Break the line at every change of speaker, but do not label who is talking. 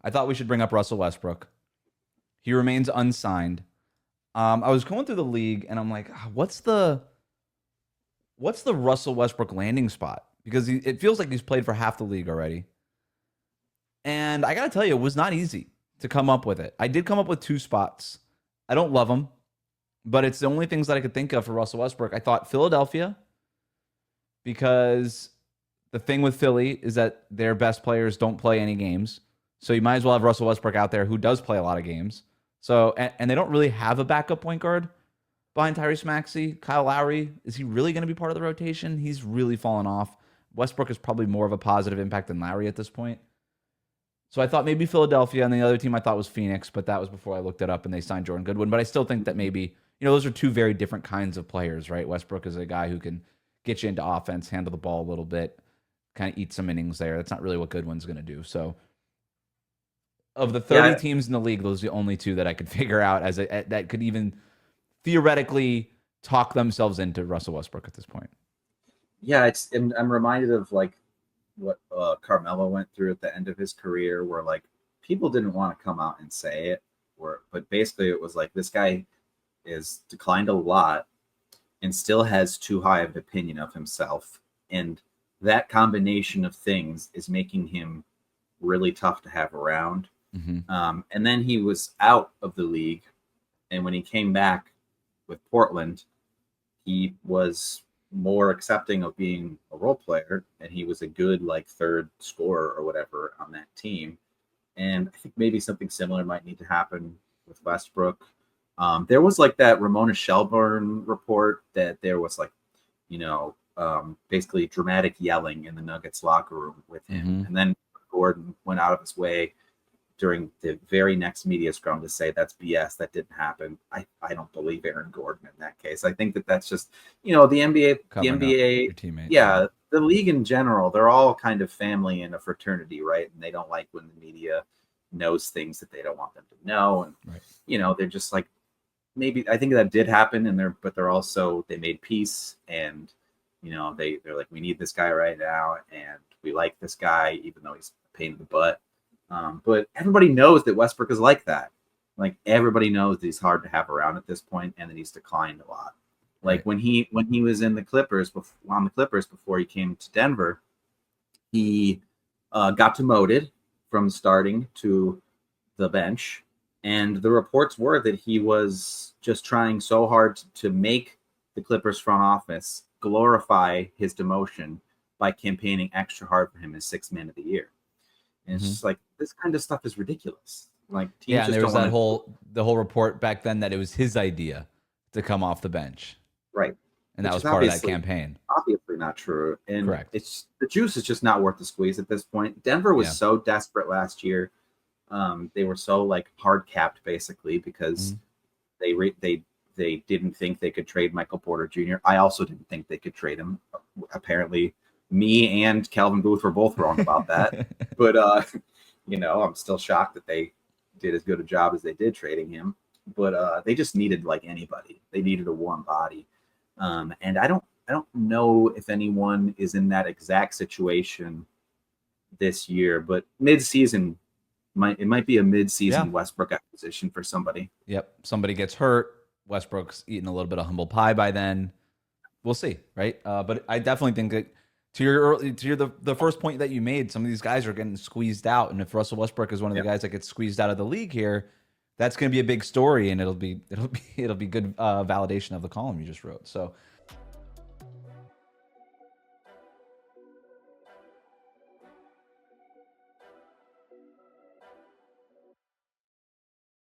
I thought we should bring up Russell Westbrook. He remains unsigned. I was going through the league and I'm like, what's the Russell Westbrook landing spot? Because it feels like he's played for half the league already. And I got to tell you, it was not easy to come up with it. I did come up with 2 spots. I don't love them, but it's the only things that I could think of for Russell Westbrook. I thought Philadelphia, because the thing with Philly is that their best players don't play any games. So you might as well have Russell Westbrook out there who does play a lot of games. So, and they don't really have a backup point guard behind Tyrese Maxey. Kyle Lowry, is he really going to be part of the rotation? He's really fallen off. Westbrook is probably more of a positive impact than Lowry at this point. So I thought maybe Philadelphia, and the other team I thought was Phoenix, but that was before I looked it up and they signed Jordan Goodwin. But I still think that maybe, those are 2 very different kinds of players, right? Westbrook is a guy who can get you into offense, handle the ball a little bit, kind of eat some innings there. That's not really what Goodwin's going to do. So of the 30 teams in the league, those are the only 2 that I could figure out that could even theoretically talk themselves into Russell Westbrook at this point.
Yeah, I'm reminded of like what Carmelo went through at the end of his career, where like people didn't want to come out and say it, but basically it was like this guy is declined a lot and still has too high of an opinion of himself, and that combination of things is making him really tough to have around.
Mm-hmm.
And then he was out of the league, and when he came back with Portland, he was more accepting of being a role player, and he was a good like 3rd scorer or whatever on that team. And I think maybe something similar might need to happen with Westbrook. There was like that Ramona Shelburne report that there was like, basically dramatic yelling in the Nuggets locker room with him.
Mm-hmm.
And then Gordon went out of his way during the very next media scrum to say that's BS, that didn't happen. I don't believe Aaron Gordon in that case. I think that's just, the NBA,
your teammate.
Yeah, the league in general, they're all kind of family and a fraternity, right? And they don't like when the media knows things that they don't want them to know. And,
right.
They're just like, maybe I think that did happen but they're also, they made peace, and, they're like, we need this guy right now. And we like this guy, even though he's a pain in the butt. But everybody knows that Westbrook is like that. Like everybody knows that he's hard to have around at this point, and that he's declined a lot. Like when he was in the Clippers, before he came to Denver, he got demoted from starting to the bench, and the reports were that he was just trying so hard to make the Clippers front office glorify his demotion by campaigning extra hard for him as 6th man of the year. And it's just like, this kind of stuff is ridiculous. Like teams just
and there was
don't
the whole report back then that it was his idea to come off the bench,
right?
And that was part of that campaign.
Obviously not true. And
correct.
It's the juice is just not worth the squeeze at this point. Denver was so desperate last year. They were so like hard capped basically because they didn't think they could trade Michael Porter Jr. I also didn't think they could trade him. Apparently, me and Calvin Booth were both wrong about that. But I'm still shocked that they did as good a job as they did trading him. But they just needed like anybody. They needed a warm body. And I don't know if anyone is in that exact situation this year, but mid-season might be a mid-season Westbrook acquisition for somebody.
Yep. Somebody gets hurt. Westbrook's eating a little bit of humble pie by then. We'll see, right? But I definitely think that the first point that you made, some of these guys are getting squeezed out, and if Russell Westbrook is one of the guys that gets squeezed out of the league here, that's going to be a big story, and it'll be good validation of the column you just wrote. So.